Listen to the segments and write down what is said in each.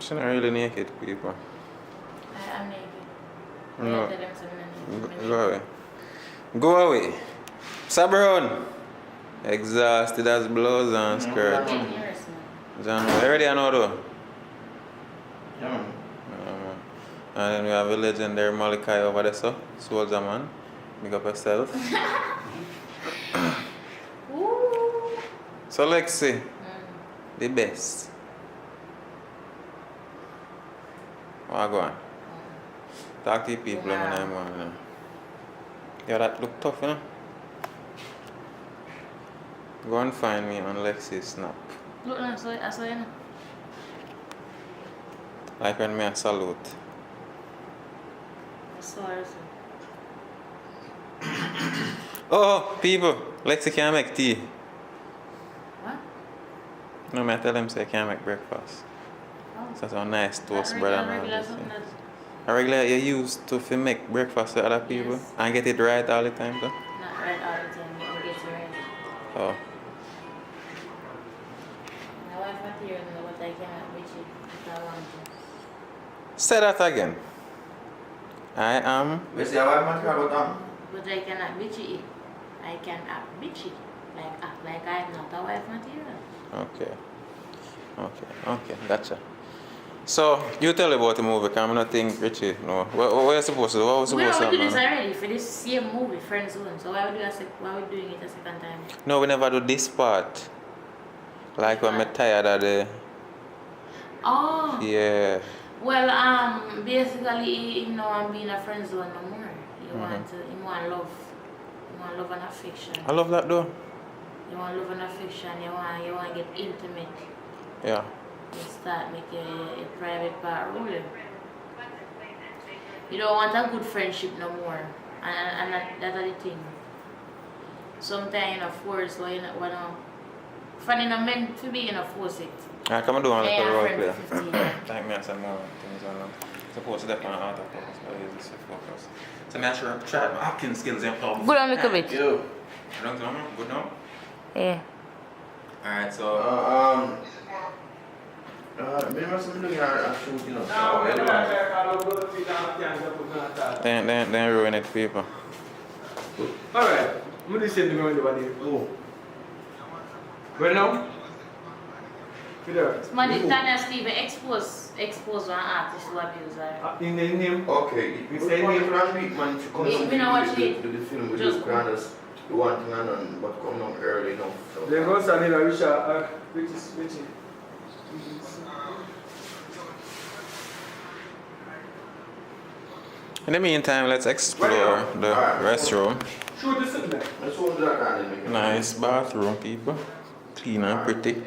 She's not really naked, people. I am naked. No. I tell them something. Go away. Go away. Sabron. Exhausted as blouse and skirt. Get yours, man. John, already I know though. Yeah, man. And then we have a legendary Malachi over there, so soldier man. Big up yourself. Ooh. So Lexi, the best. What go on? Talk to the people when I'm on. Yeah, that look tough, you know? Go and find me on Lexi's snap. Look, I saw you now. Like when me a salute. I saw her. Oh, people, Lexi can't make tea. What? No, I tell them say I can't make breakfast. Oh. So it's a nice toast That bread and all regular this something thing. that's A regular you used to make breakfast for other people Yes. and get it right all the time, though? not right all the time. You get it right. Oh. My wife material know what I cannot reach it if I want to. Say that again. I am. We say, why am I talking about that? But I cannot reach it. I can act bitchy. Act like I'm not a wife material. Okay, gotcha. So, you tell about the movie, because I'm not think Richie, no. What are you supposed to do? What was We supposed to already do this happen? already for this same movie, Friend Zone. So why are we doing it a second time? No, we never do this part. Like when I'm tired of the. Oh. Yeah. Well, basically, you know, I'm being a friend zone no more. You want love. You want love and affection. I love that though. You want love and affection. You want to get intimate. Yeah. You start making a private part rolling. You don't want a good friendship no more. And that's the thing. Sometimes, you know, force what you want to. Funny, not meant to be, you know, force it. I come and do one little Yeah, role friend play. for 15 years. Like me and some more things on them. Supposed to depend on autofocus, but I use this for focus. So I should try my Ackeen skills and problems. Good on a little bit. Yo. I don't know, good now? Yeah. Alright, so. Remember something looking at shooting us. Then ruin it, people. Alright, I'm going to send the money. Oh. Where now? Money, Tanya Steven expose one artist who abuse her. In the name. Okay, we say name last week, man. To come We know what she do the film with just the grandest. The one thing I done, but come on early enough. So. Then go stand in a Richard, which is. In the meantime, let's explore the restroom. Shoot the signal. Let's hold that and Nice bathroom, people. Clean and pretty.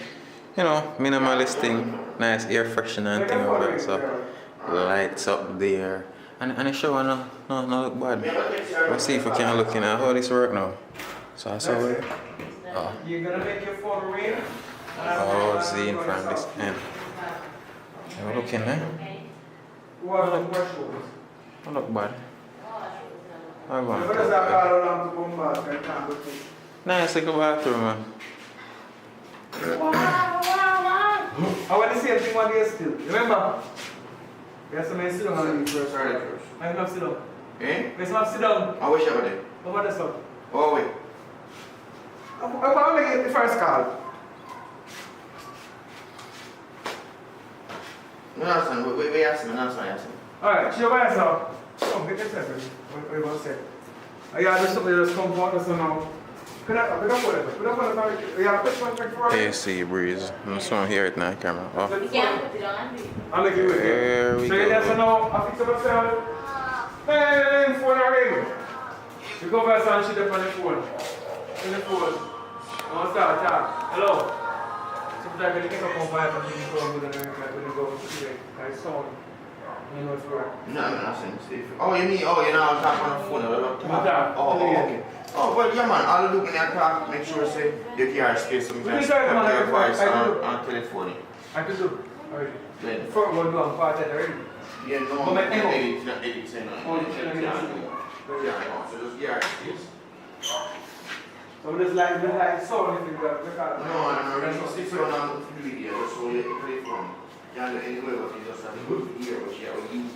You know, minimalist thing. Nice air freshener and thing over there. So, lights up there. And the shower no look bad. Let's see if we can look in at how this work now. So I saw it. Oh. You're gonna make your phone ring. Oh, seeing from this end. We're looking there. What the question? Don't look bad. I'm going What does that call along to come back? I can't go to. nice little bathroom, man. I want the same thing one day still. Remember? You have to make sit down on you first. Sorry, first. I have to sit down. Eh? Let's not sit down. I wish I were there. Over the stuff. Oh, wait. I want to make the first call. No, Hassan, wait, Hassan, no, sorry, Hassan. Alright, chill by yourself. Come, get yourself ready. What you want to say? Yeah, there's something that's come for us now. Put up on it. Yeah, this one for us. AC breeze. I'm just want to hear it now, camera. Oh. You can't put it on. I'll make you with There we So you just go. know, I fix up myself. Hey, phone already. You go back and shit up on the phone. On the phone. I want to start talk. Hello. Sometimes when you pick up on fire, I'm thinking phone with when you go to see it. I saw it. You know it's correct. No, Hassan, safe. Oh, you mean, I was talking on the phone. Oh, okay. Oh, well, yeah, man, I'll look in that talk, make sure, say, you can space some kind of your voice on telephone. I can do. Already. Then, First one, do I'm part of it already. yeah, no, But my echo. it's not edit, say no. Oh, it's not edit. Yeah, I know, so just, yeah, space. So just like sound if you got. No, I'm not really six on the video, so you play from. can't do anyway, but you just have to hear what she will use.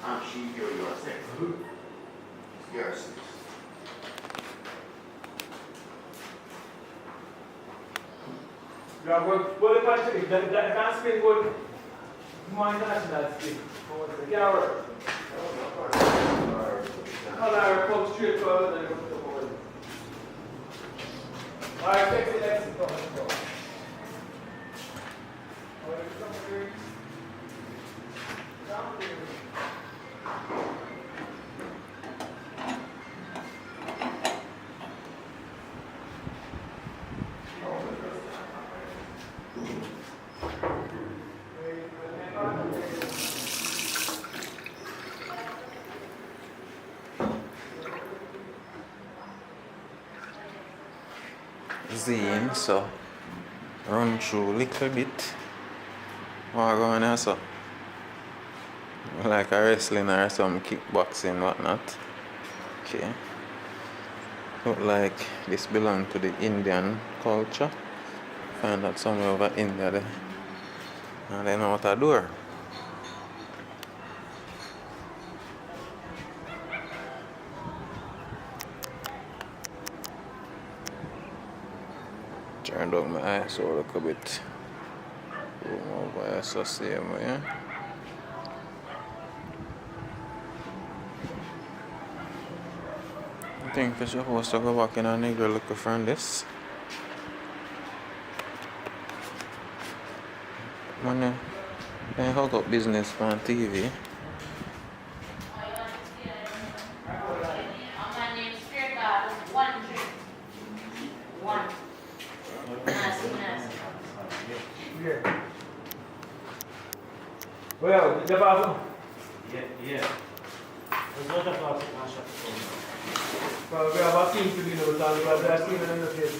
And she hear you are saying. Yes. Yeah, well, the country, that can't spin good. More international spin. Yeah, work. Color, come straight forward and come forward. Alright, Lexi, Lexi, come, let's go. Alright, come here. Down here. Zine, so run through a little bit. What going on, so? Like a wrestling or some kickboxing, whatnot. Okay. Look like this belongs to the Indian culture. Find that somewhere over India there. And they know what to do. Turned up my eyes so look a bit. Over here, so same way. I think we're supposed to go back in a nigga looking for this. Man, they hook up business on TV. Yeah. Well, the bathroom. Yeah. There's not a lot of mashup. Well, we have a team to be no time, but there's team in the place.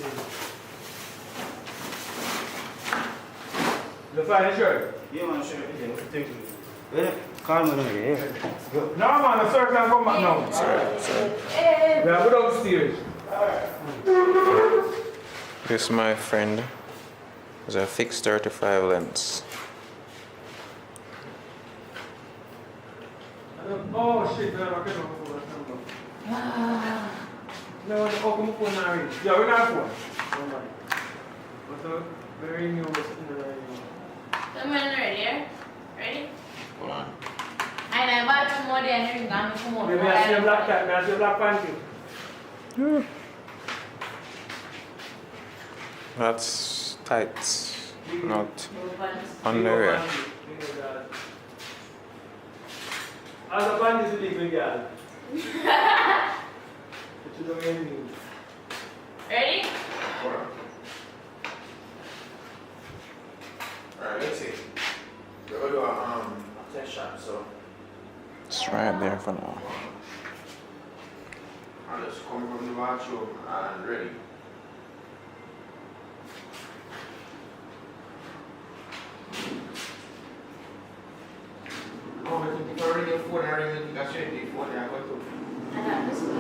The fine shirt. Yeah, man, sure. Yeah, thank you. Well, calm down here. No, man, the sir can come back now. We have to go upstairs. This my friend is a fixed 35 lens. Oh shit, man, I can't no, come on now. Yeah, we're not for. Don't mind. What's up? Very new, what's in the right now? The man ready, yeah? Ready? Hold on. I know about two more than you're going to come on. Maybe I see a black cat, I see a black panty. That's tight, not underwear. As a band is illegal, girl. But you don't really need. Ready? Hold on. Alright, let's see. We'll do a test shot, so It's right there for now. I'll just come from the bathroom and ready. Oh, I think if I ring your phone, I ring the phone, I go to. I got this one.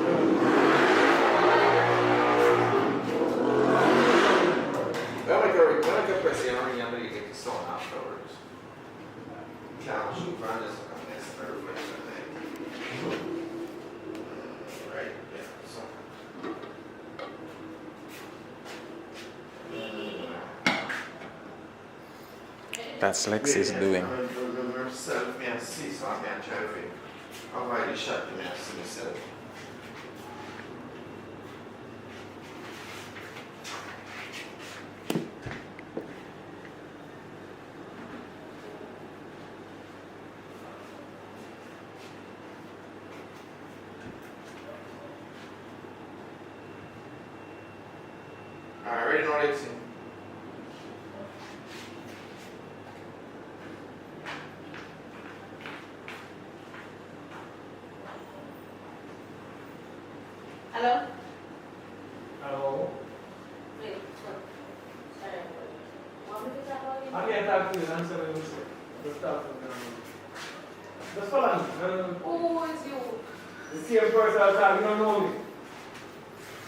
When I get pressing, I ring you get the song afterwards. Can't shoot for this one, that's a reflection thing. Right, yeah, so. That's Lexi's doing. Myself, me and see, so I can't try to avoid the shot to me and see myself. Alright, ready now, Lexi? Hello? Hello? Wait, sorry. Want me to talk about it? I can't talk to you, answer when you say. Just talk to me. Just follow me. Who is you? The same person I'm talking, you don't know me.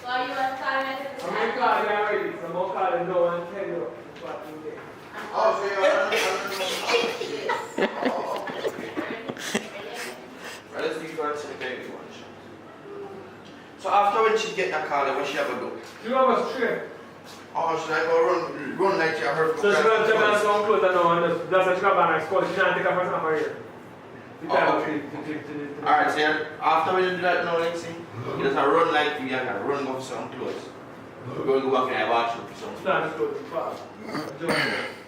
So are you a talent? I'm going to call you already, so I'm going to call you now and tell you what you did. I'm Oh, so you're oh, okay. Well, let's do first the baby one. So after when she get that car, what she have to do? You know straight. Oh, should I go run like you heard? So she will take on some clothes and now, and that's what she got back and school. She can't take her first off her hair. Alright, so after we do that now, Lexi, you just run like you can run off some clothes. We're going to go back in the bathroom for some clothes.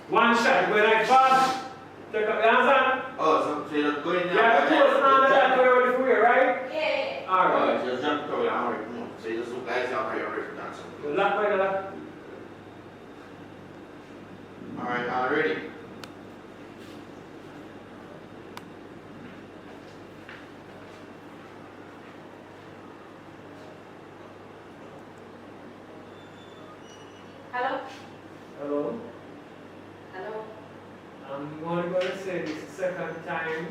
One shot, go like fast. Take up, you understand? Oh, so you're just going there? Yeah, the clothes under that, go ready for you, right? Yeah. Alright, Alright. so just jump to it, alright. So you just look like you're already dancing. The lock by the lock. Alright, ready? Hello? Hello? Hello? I'm only going to say this second time.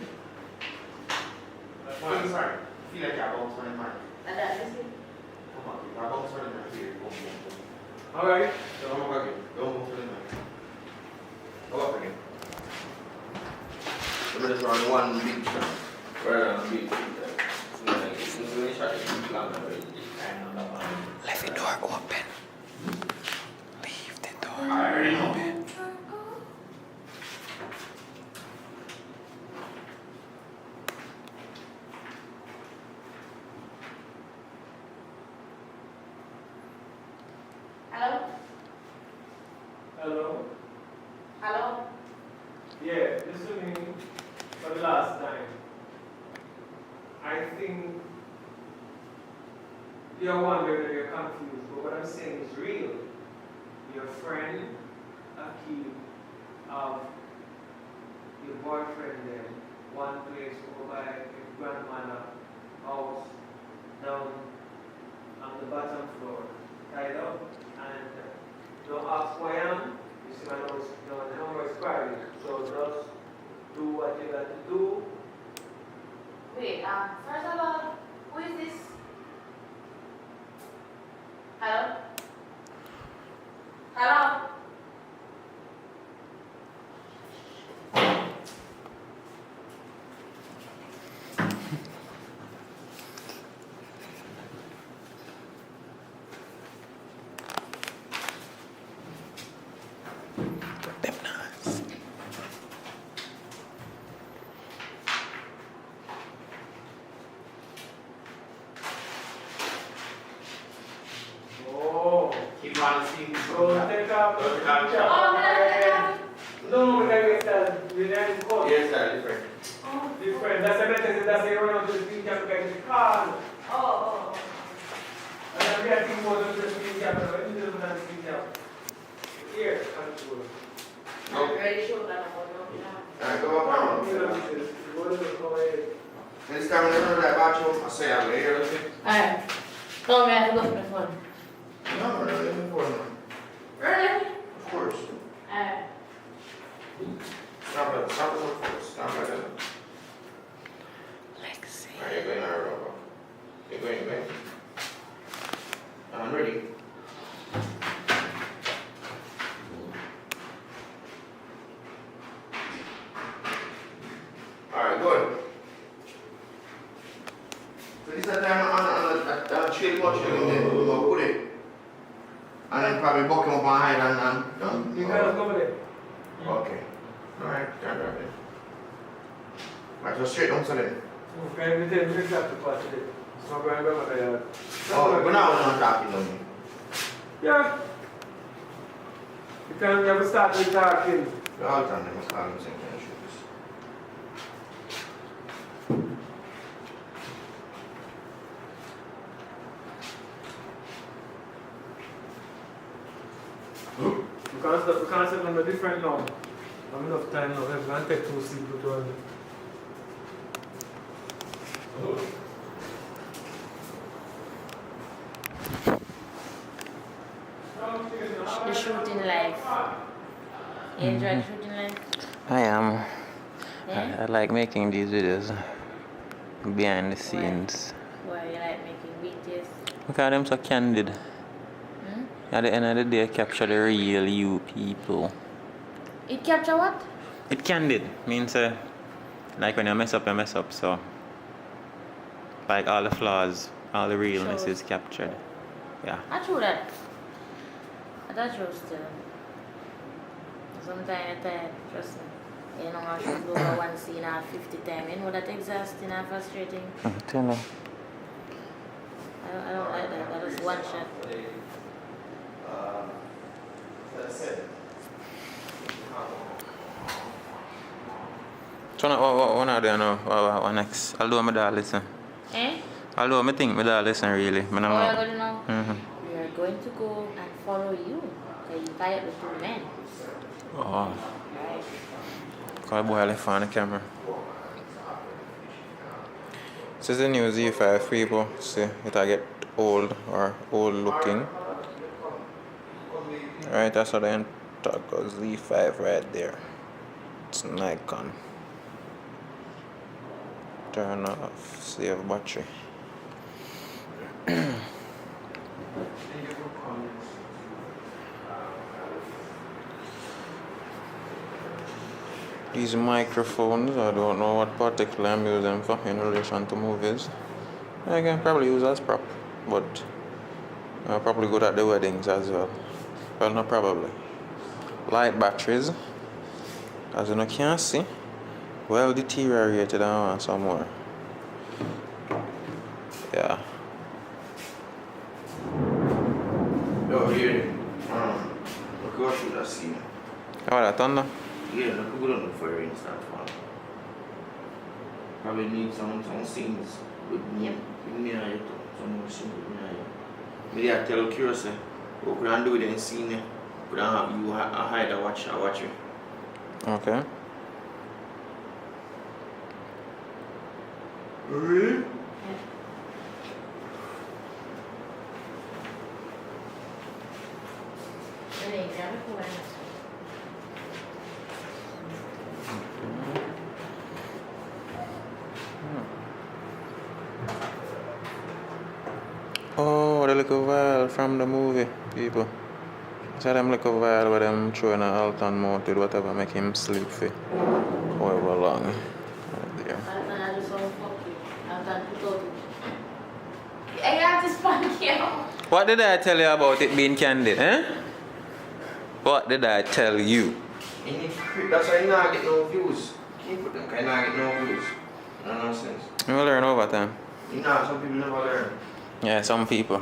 I'm sorry. Feel like you're bouncing on the mic. Listen. Come on, you're bouncing on the mic here. Boom, boom, boom. Alright. So come back again. Don't move to the mic. Go up again. So we just run one big shot. Rather than big shot. So when you shot it, you plan to ready. Leave the door open. Leave the door Alright, open. Hello? Hello? Hello? Yeah, listen to me for the last time. I think you're wondering and you're confused, but what I'm saying is real. Your friend, Ackeen, your boyfriend then, one place over by your grandmother house down on the bottom floor, tied up, and don't ask who I am. You see my nose, the number is private, so just do what you got to do. Wait, first of all, who is this? Hello? Hello? Them nice. Oh, Keep on seeing. so take out the picture. Oh, man. No, we can get that. We then call Yes, that's different. Oh, different. That's the message that's the run to the picture to get the car. oh. And then we are thinking more than just picture, but when you do that picture, here, control. No. Very sure that I'm going to Alright, go up around. What is it called? Next time when I run that bathroom, I say I'm here, okay? Alright. No, man, I have to go for the phone. No, we're not looking for them. Really? Of course. Alright. Stop it, of course. Stop it. Lexi. Alright, you're going now, Robert. You're going. I'm ready. Alright, good. So this is the time on chill much and then we're going to put it. And then probably buck him up on hide and done. You guys go there. Okay. Alright, turn that in. Right, so straight down to them. Okay, we did exactly what you did. So I'm going to go there. Oh, but now we're not talking on me. Yeah. You can never start with talking. The whole time they must call him saying, can I shoot this? We can't sit on a different now. I have enough time now. We're going to take 2 sleep to run. The shooting life. You enjoy the shooting life? I am. Yeah? I like making these videos behind the scenes. Why you like making videos? Because them so candid. Hmm? At the end of the day, capture the real you people. It capture what? It candid means like when you mess up, you mess up. So like all the flaws, all the realness Shows. is captured. Yeah. I true that. That's true still. Sometimes you're tired, trust me. You know, I should go over one scene at 50 times. You know that exhausting and frustrating. Tell me. I don't like that. That was one shot. That's it. So what are they now? What next? I'll do my dad listen. Eh? I'll do my thing, my dad listen really. Oh, you're going to know? Mm-hmm. We are going to go and follow you. So you tired with two men. Oh. Right? Call boy left on the camera. This is the new Z5 people. See, it'll get old or old looking. Right, that's what I talk about. Z5 right there. It's Nikon. Turn off, save battery. These microphones, I don't know what particular I'm using them for in relation to movies. I can probably use as prop, but I'm probably good at the weddings as well. Well, not probably. Light batteries, as you can see, well deteriorated. I want some more. Yeah. Yo, here. Look what should I see. Oh, that thunder? Yeah, look good on the fire and start fun. Probably need some scenes with me and you. Some more scenes with me and you. Maybe I tell curious, what could I do with the scene? Could I have you hide a watch you? Okay. Really? Really, never cool. Oh, the little vial from the movie, people. So them little vial where them throwing an Alton mouth with whatever make him sleep for however long. Right there. I just want to fuck you. I've done put out it. I got to spank you. What did I tell you about it being candid, eh? What did I tell you? That's why you not get no views. Keep with them, because you not get no views. No nonsense. You will learn over time. You know, some people never learn. Yeah, some people.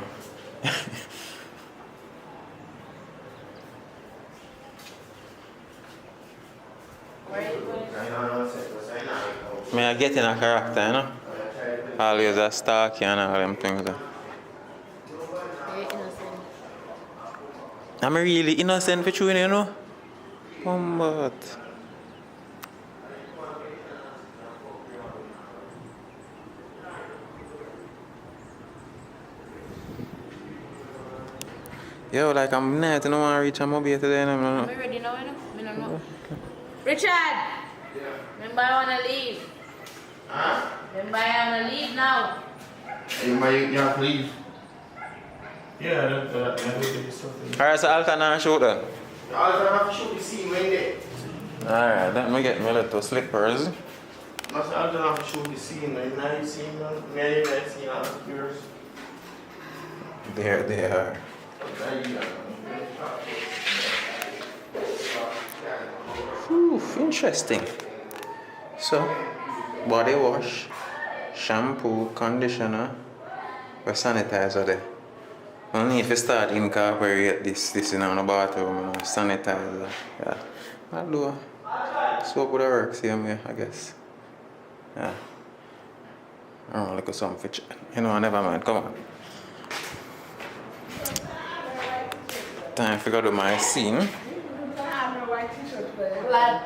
Where are you going? Me I get in a character, you know? Always a stalky and all them things. You're innocent. I'm really innocent for chewing, you know? But yo, like I'm not, I don't want to reach a mobile today. I'm ready now, you know? I don't know. Richard! Remember I want to leave. Huh? Remember I want to leave now. You have to leave. Yeah, that's something. Alright, so I'll can shoot then. All the time I have to shoot the scene when they. Alright, let me get my little slippers. All the time I have to shoot the scene when I see me, I see all the viewers. There they are. Whew, interesting. So, body wash, shampoo, conditioner, or sanitizer there. Only if you start incorporate this in the bathroom, you know, sanitizer. Yeah. I'll do soap would work same way, I guess. Yeah. I don't look at some fish. You know, never mind, come on. Time to go to my scene. Like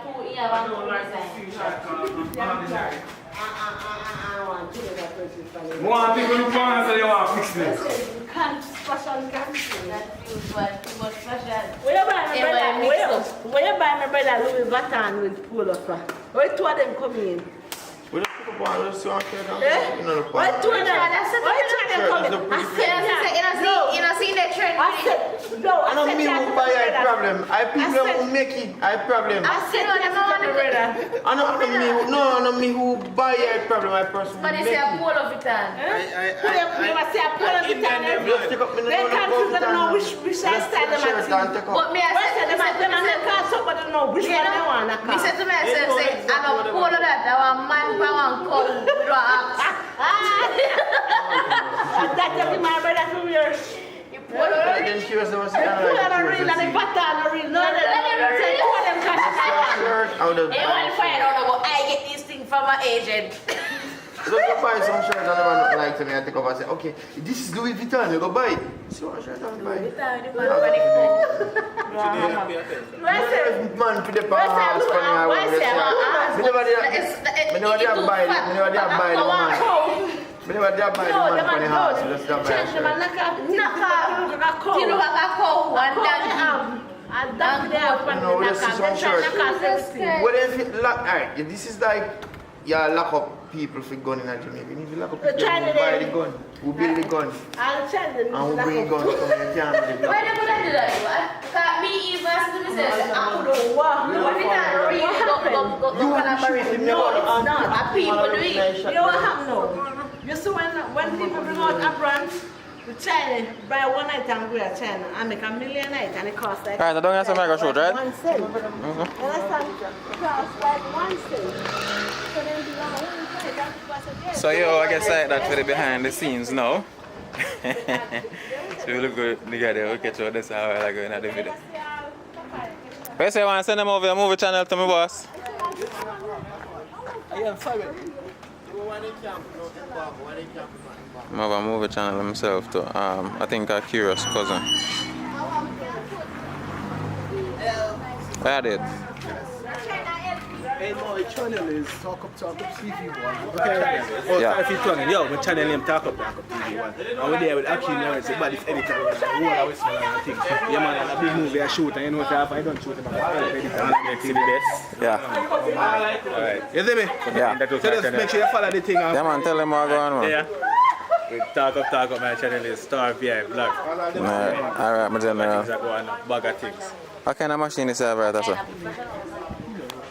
two, yeah, I one don't two like design. to see that I want to do that person. more people who come and say they want to fix this. You can't special cancel. That feels like too much pressure. Where you buy my Everybody brother? mixed up. Where you buy my brother Louis Vuitton with pull up? Where two of them come in? We don't talk about this, so I can't. Eh? You know the Where two of them? That's it. Where two of them come in? Sure, I said, You know, see the trend. I said, no, I don't mean who buy a problem. I people who make it a problem. I said to them, I don't mean who buy a problem. I person But they make say a it. pool of it on. They can't know which side them at. But me, I said to myself, Which one they want to me said to myself, say, I don't pool of that. I want man, I want cow. We don't ask. That's just my brother from yours. You pool of that. I'm curious about They put on a reel and they butter on a reel. No, they say, all them cash. Hey, one fire out about I get these things from my agent. So go buy some shirt and never like to me. I take over and say, okay, this is Louis Vuitton. You go buy it. See what shirt and buy it. Man, put the power for me. I want to say. Me never did buy it. Me never did buy it, man. Me never did buy the man for the house. Just don't buy it. You know what I call one donkey. No, this is some shirt. What if it lock? Alright, this is like lock up people for gun in Jamaica. If you lock up people, who buy the gun, who build the gun, and who bring guns from the camp. Why they could do that? Because me even to myself, I couldn't walk. What if I really go collaborate? No, it's not. People do it. You know what happened now? You see when people bring out a brand, to China, buy one night and go to China and make $1 million night and it costs like Guys, I don't have some mega shoot, right? 1 cent. You understand? It costs like 1 cent. So then you want 1 cent, and people say, yes. So yo, I guess like that for the behind the scenes now. So we look good together, we'll catch you this hour like in the video. Where say you want to send them over your movie channel to me, boss? I have a movie channel himself too. I think a curious cousin. I did. Hey, no, the channel is Talk Up TV1. Okay? Oh, Yeah. if you tell me, yo, my channel name Talk Up TV1. And we're there with Ackeen now, it's about this editor, the whole of West and things. Yeah, man, and a big movie I shoot, and you know what I don't shoot, I'm going to see the best. Yeah. Alright. You see me? Yeah. So just make sure you follow the thing. Yeah man, tell them what going on. Yeah. With Talk Up, my channel is Star PI Vlog. Alright, my general. Things are going on, bag of things. What kind of machine is that right that's all?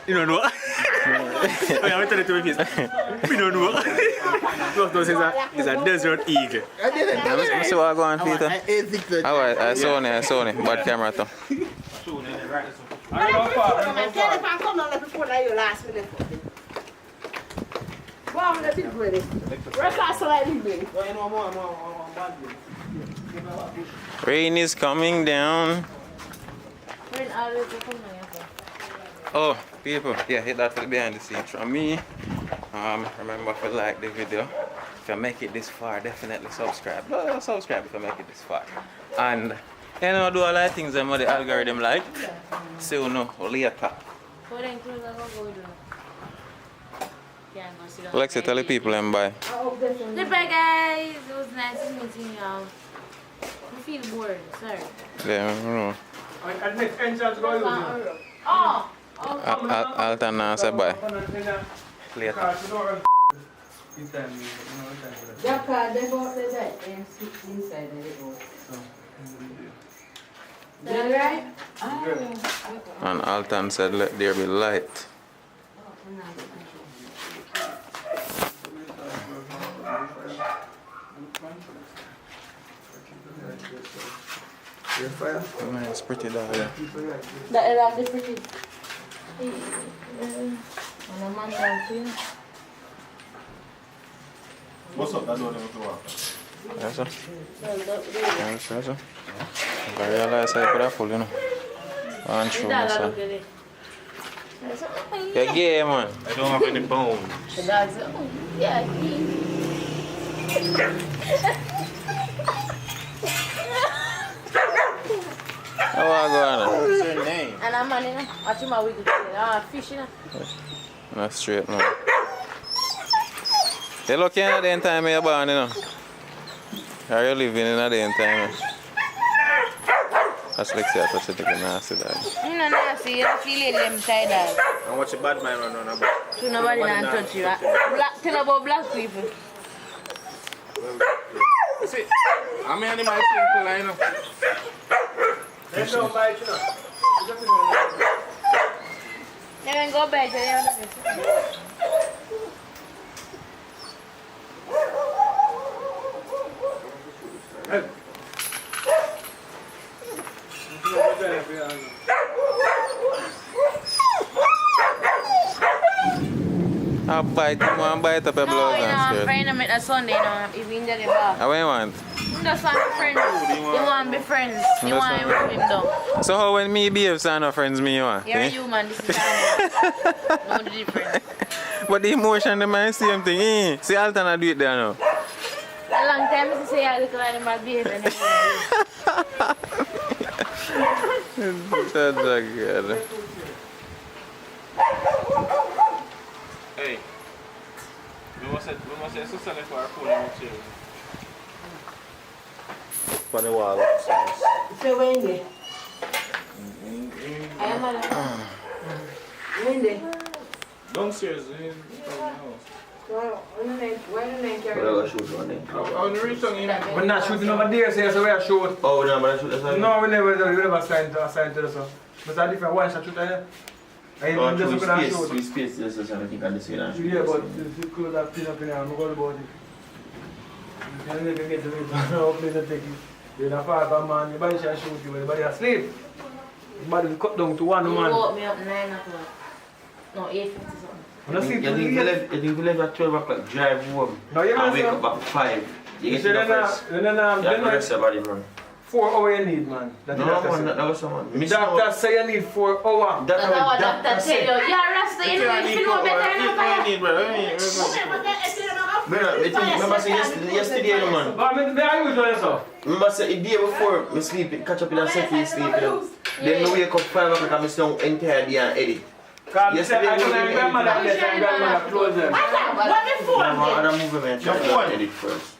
You don't know? Oh, yeah, I'm telling you to my face. We don't know. It's a desert eagle. Let me see what going on, Peter. Alright, I saw it. Bad camera too. Telephone come on, let me put on your last minute. Wow, let it ready. Record so I leave it. Rain is coming down. When are we going to Oh, people, yeah, hit that for the behind the scenes from me. Remember if you like the video, if you make it this far, definitely subscribe. Subscribe if you make it this far. And you know, do a lot of things that the algorithm like. See you know later. Lexi, tell the people and bye. Goodbye guys, it was nice meeting y'all. I feel bored, sorry. Yeah, I know. And next entrance go use Oh! I'll turn and say bye. Later. That car, they go outside that and sit inside and they go. Is that right? And Alton said, let there be light. Man, it's pretty down here. That is pretty. And a man down here. What's up? That's what I'm doing. Yes, sir. Yes, sir. I realize I could have full, you know. And true, sir. You're gay, man. I don't have any bones. Yeah, How are you going? What's your name? and I'm man, you know, watching my wicked fish, you know. Not straight, man. You lucky in the day time you're born, you know. Are you living in the day time? That's like say I touch it again, nasty dog. You know, nasty, you don't feel them tied up. And watch a bad man run on about. So nobody can touch you. Black, tell about black people. You see, I'm animal simple, you know. Let's go buy it, you know. Then go back to the other. I'll bite him, I'll bite up your No, blouse you know, and I'm skirt. friend him at Sunday, you know, if we get him back. What do you want? He just want to be friends. He want to be friends. He That's want to fine. move him down. So how when me behave, so no friends me you want? You're a eh? human, this is animal. No the difference. But the emotion, the mind, same thing. Eh? See, Alton, I do it there now. A long time to say I look like animal behavior. And That's a good. Hey. We must say so sorry for our phone and chill. For the wall upstairs. So Wendy. I am Wendy. Downstairs in the house. Oh, the reach on in. We're not shooting over there, so we are shoot. Oh, no, but I shoot that. No, we never signed to the song. But I different one shot shoot there. I Oh, just look at shoot. we space this is everything on the scene. Yeah, but the clothes are clean up in here, I'm going about it. You can never get to it, no place to take it. You're in a father man, your body shall shoot you, when your body asleep. Your body will cut down to one you man. woke me up 9 o'clock. No, 8:50 something. When I sleep You till think we live at 12 o'clock, drive home, No, you and wake know, up at 5. You you get say to the then first. then Rest your body, bro. 4 hours you need, man. That's No, what man, doctor that was someone. say. Doctor say you need 4 hours. That's what doctor tell you. You're Rasta, you know, you know better than Remember say yesterday, man. But I mean, they are usually so. Remember say the day before, me sleep, catch up in a set, sleep, you know. Then me wake up 5 o'clock and me sit down entire day and edit. Because Yesterday, I told my we- grandmother that my grandmother close them. What the No, phone man, then? other movement, try to edit first.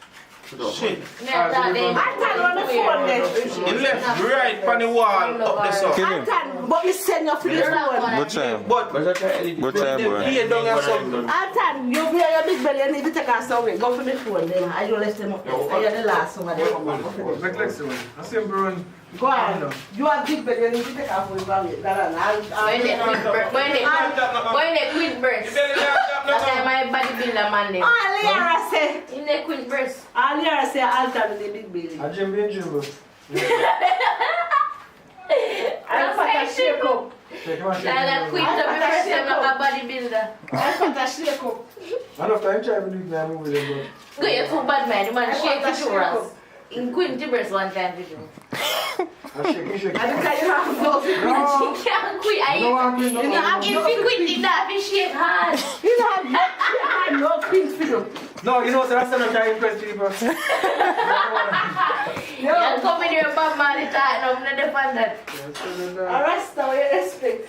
Shit. Anton on the phone then. It left right on the wall up the side. Kill him. Anton, but you send your for this phone. Good time. But I try to edit. Good time, boy. Here down or something. Anton, you be your big belly, you need to take us away. Go for the phone then. I don't let them up. I am the last one. Make Lexi one. I see him run. Go on. You are big belly, you need to take us away. When they quit breast. That's why my bodybuilder man them. All Liara say, In the quit breast. all Liara say, Anton is the big belly. I Jim being Jimbo. I put a shake up. Take him and shake Like him. quit up the breast, I'm not a bodybuilder. I put a shake up. Enough time try to do it now, move with them, Go, you're too bad, man. The man shake his shoulders. In quit the breast one time, did you? bro. I shake him. And because you have no She can't quit. No, I'm You don't have If he quit in that, he shake hard. You don't have no pins for you. No, you know what? That's not trying to impress people. You're coming here about man, it's hard. No, I'm not defend that. Arrest now, you respect.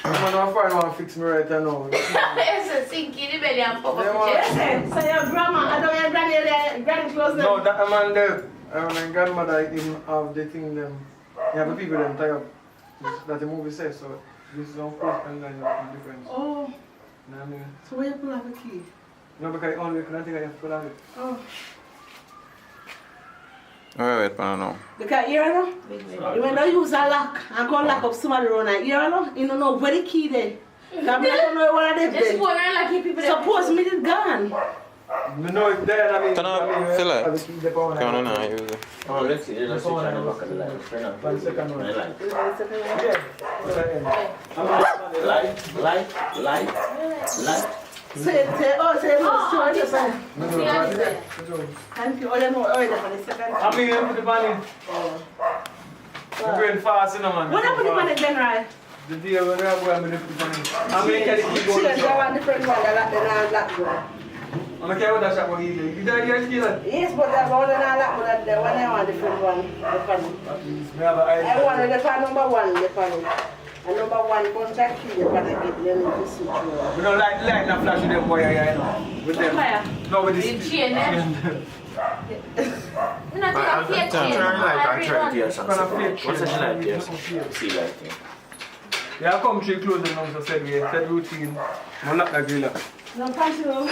I'm going to find one fix me right now. It's a sink in the belly and pop Yeah, up the chest. Listen, so your grandma, I don't your granny close them. No, that man there, my grandmother even have the thing them. You have the people them tie up. That the movie says, so this is on first and then the difference. Oh, You know what I mean? so where you pull out the key? No, because only can I think I have to put on it. Oh, Wait, I don't know. because you know, you when they use a lock and go lock up somebody around and you don't know where the key then. I don't know what they Just did. go around like you people. Suppose me it gone. You know it's there, I mean. Turn off, I mean, fill it. I will keep the power. Come on now, use it. Oh, let's see. Let's switch on the back of the light. Turn on. 1 second one. Light. Yeah. Put that in. Light. Say, oh, this one. No, no, See no, how this Thank you. Oh, you know, oh, that's for the second. I mean, you put the pan in. You're going fast, you know, man. What happened to the general? The day when I'm going to put the pan in. I mean, can you keep going? She has one different one that lock one. I'm going to carry that shot for you. You don't get scared? Yes, but that one that lock one, the one I want different one. The pan. At least, we have an idea. I want the pan number one, the pan. And number one, bunch of key, the pan I get them to switch over. We don't like not flash with them boy, you know. With them. Fire. No, with this. The chain, eh? We're not I'll taking a turn chain. light and turn it Kind of here. fake What's the chain. light here? Look up here. See light here. Yeah, I come through closing now, so said we said routine. No lock the grill up. No panty room.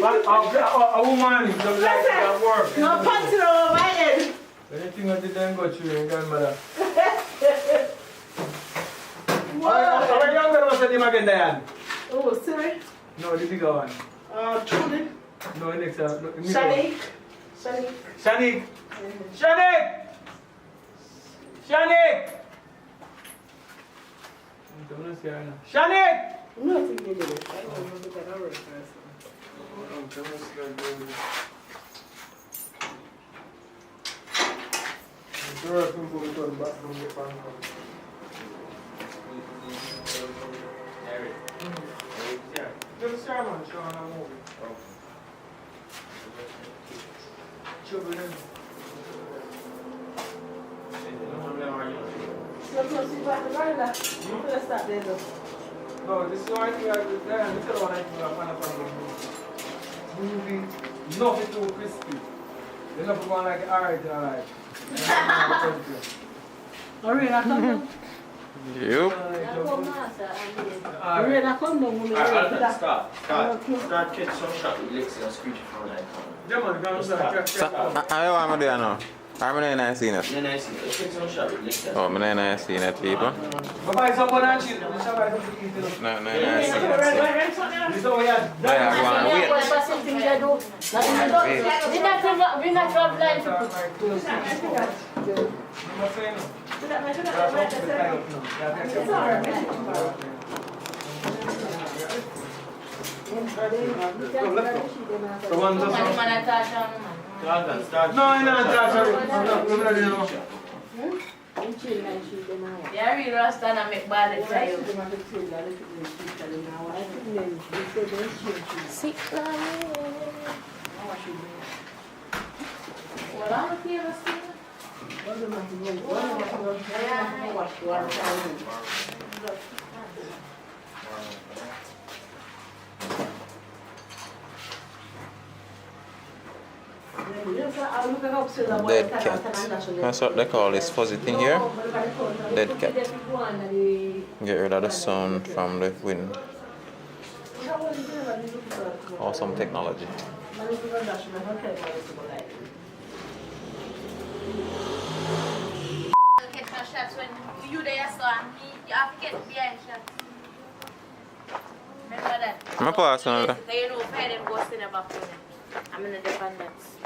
But a woman don't like that work. No panty room over my head. Anything I did then go through your grandmother. the name again, Diane? Oh, Siri. No, the bigger one. Trudy. No, the next one. Shanique. Shanique. Shanique. Shanique! Shanique! Shanique! No, I think you did it. I don't know if I don't first. Just Sherman showing a movie. Children. So, see what the right now. Let's start there though. No, this is why I think I did that. This is the one I think I found a movie. Nothing too crispy. They're not going like alright, alright. Arena, come down. Yup. Arena, come down. Start catch some shot with Lexi and screech from that corner. Yeah, man, come on. So, I want to do now. I'm not seeing it. Then I see, let's take some shot with Lexi. Oh, I'm not seeing it, people. But buy some banana cheese. We shall buy something to eat. No, no, no, seeing it. This is how we had. Yeah, go on, wait. We not have line to put. I'm not saying no. The one just no, I'm not touching. Yeah, we rust and I make bad child. See, well, I'm okay with it. Dead cat. That's what they call this fuzzy thing here. Dead cat. Get rid of the sound from the wind. Awesome technology. Get no shots when you there saw me. You have to get behind shots. Remember that? I'm a pass on that. You know, pay them ghost in the back. I'm in the dependence.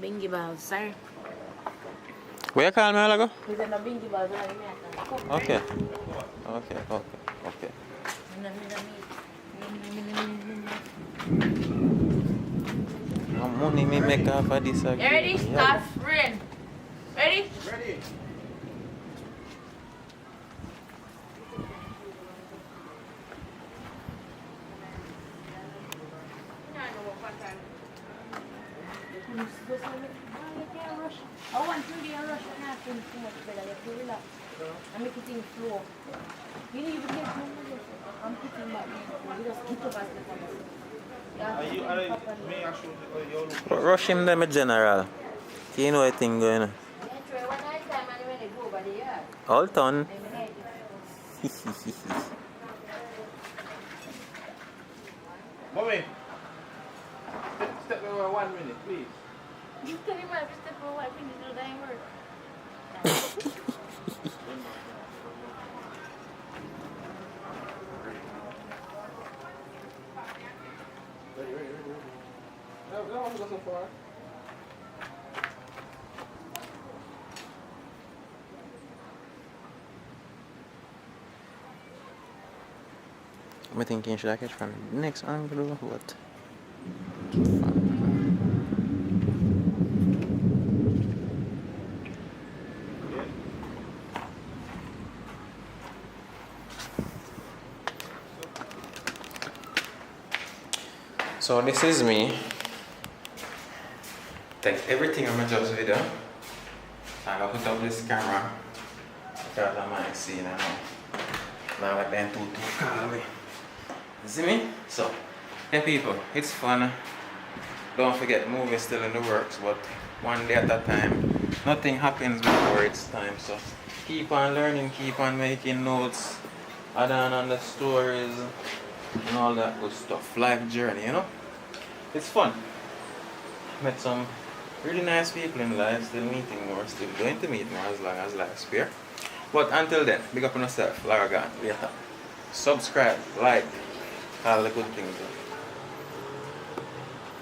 Bingy balls, sorry. Where you call me, Alago? He's in the bingy balls. Okay. Okay, okay, okay. How money me make off of this again? You ready? Start rain. Ready? Ready. I want to be a rush and I think too much better. Let's do relax. I'm making things flow. You need to get I'm putting back. You just keep up as the Rush him them a general. You know what thing going on. All done. Mommy, step over 1 minute, please. You tell him I step for 1 minute to the work. No, I want to go so far. I'm thinking, should I catch from the next angle or what? So this is me. Take everything I'm just video. I'm gonna put up this camera because I might see now. Now like them too call me. See me? So, yeah people, it's fun. Don't forget movie still in the works, but one day at a time. Nothing happens before it's time. So keep on learning, keep on making notes, add on the stories and all that good stuff. Life journey, you know? It's fun. Met some really nice people in life, still meeting more, still going to meet more as long as life's spare. But until then, big up on yourself, Laragan, later. Subscribe, like, all the good things.